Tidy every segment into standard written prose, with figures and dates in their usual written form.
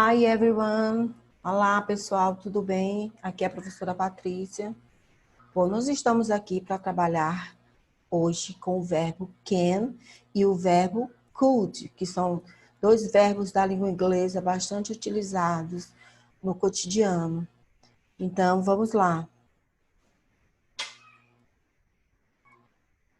Hi, everyone! Olá, pessoal, tudo bem? Aqui é a professora Patrícia. Bom, nós estamos aqui para trabalhar hoje com o verbo can e o verbo could, que são dois verbos da língua inglesa bastante utilizados no cotidiano. Então, vamos lá.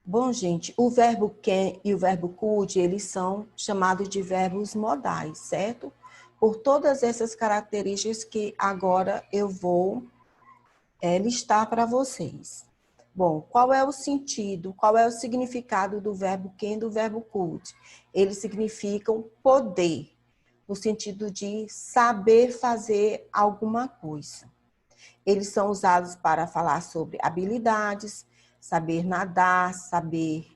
Bom, gente, o verbo can e o verbo could, eles são chamados de verbos modais, certo? Por todas essas características que agora eu vou listar para vocês. Bom, qual é o sentido, qual é o significado do verbo can e do verbo could? Eles significam poder, no sentido de saber fazer alguma coisa. Eles são usados para falar sobre habilidades, saber nadar, saber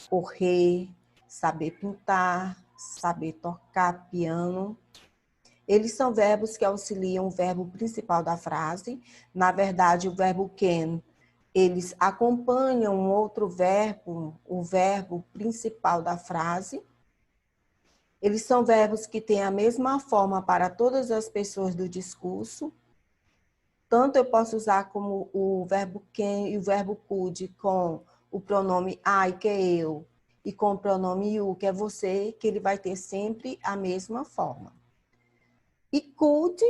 correr, saber pintar, saber tocar piano. Eles são verbos que auxiliam o verbo principal da frase. Na verdade, o verbo can, eles acompanham um outro verbo, o verbo principal da frase. Eles são verbos que têm a mesma forma para todas as pessoas do discurso. Tanto eu posso usar como o verbo can e o verbo could com o pronome I, que é eu, e com o pronome you, que é você, que ele vai ter sempre a mesma forma. E could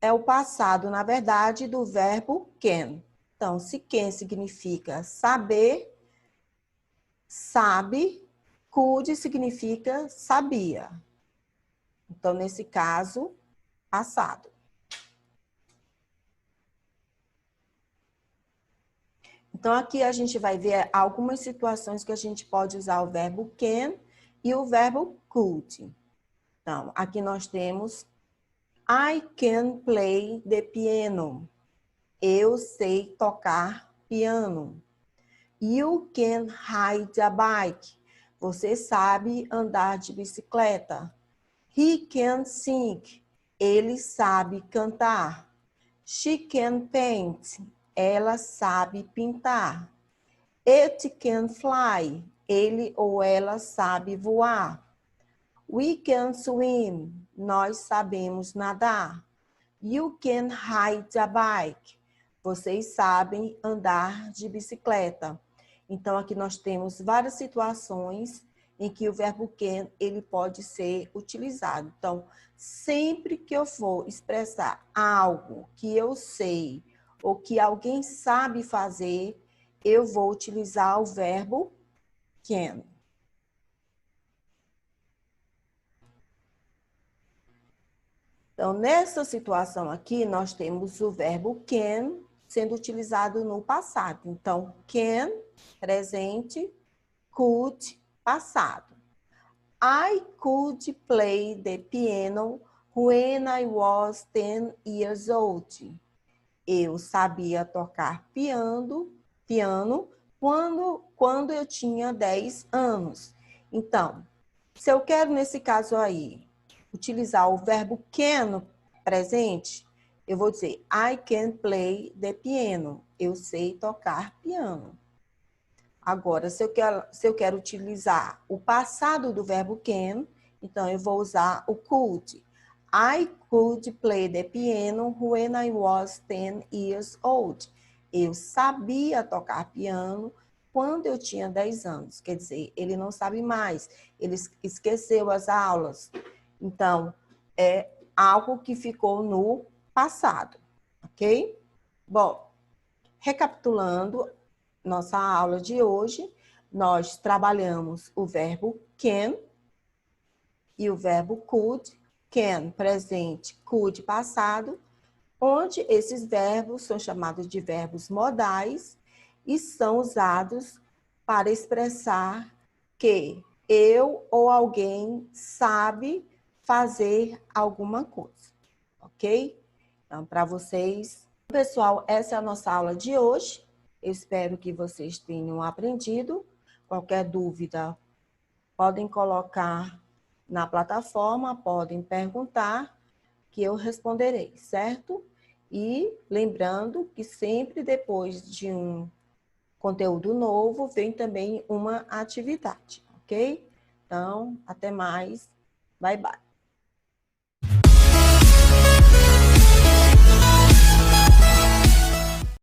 é o passado, na verdade, do verbo can. Então, se can significa saber, sabe, could significa sabia. Então, nesse caso, passado. Então, aqui a gente vai ver algumas situações que a gente pode usar o verbo can e o verbo could. Então, aqui nós temos I can play the piano. Eu sei tocar piano. You can ride a bike. Você sabe andar de bicicleta. He can sing. Ele sabe cantar. She can paint. Ela sabe pintar. It can fly. Ele ou ela sabe voar. We can swim. Nós sabemos nadar. You can ride a bike. Vocês sabem andar de bicicleta. Então, aqui nós temos várias situações em que o verbo can, ele pode ser utilizado. Então, sempre que eu for expressar algo que eu sei ou que alguém sabe fazer, eu vou utilizar o verbo can. Então, nessa situação aqui, nós temos o verbo can sendo utilizado no passado. Então, can, presente, could, passado. I could play the piano when I was 10 years old. Eu sabia tocar piano quando eu tinha 10 anos. Então, se eu quero, nesse caso aí, utilizar o verbo can presente, eu vou dizer I can play the piano. Eu sei tocar piano. Agora, se eu quero utilizar o passado do verbo can, então eu vou usar o could. I could play the piano when I was 10 years old. Eu sabia tocar piano quando eu tinha 10 anos. Quer dizer, ele não sabe mais. Ele esqueceu as aulas. Então, é algo que ficou no passado, ok? Bom, recapitulando nossa aula de hoje, nós trabalhamos o verbo can e o verbo could. Can, presente, could, passado, onde esses verbos são chamados de verbos modais e são usados para expressar que eu ou alguém sabe fazer alguma coisa, ok? Então, para vocês, pessoal, essa é a nossa aula de hoje. Eu espero que vocês tenham aprendido. Qualquer dúvida, podem colocar na plataforma, podem perguntar, que eu responderei, certo? E lembrando que sempre depois de um conteúdo novo, vem também uma atividade, ok? Então, até mais. Bye, bye.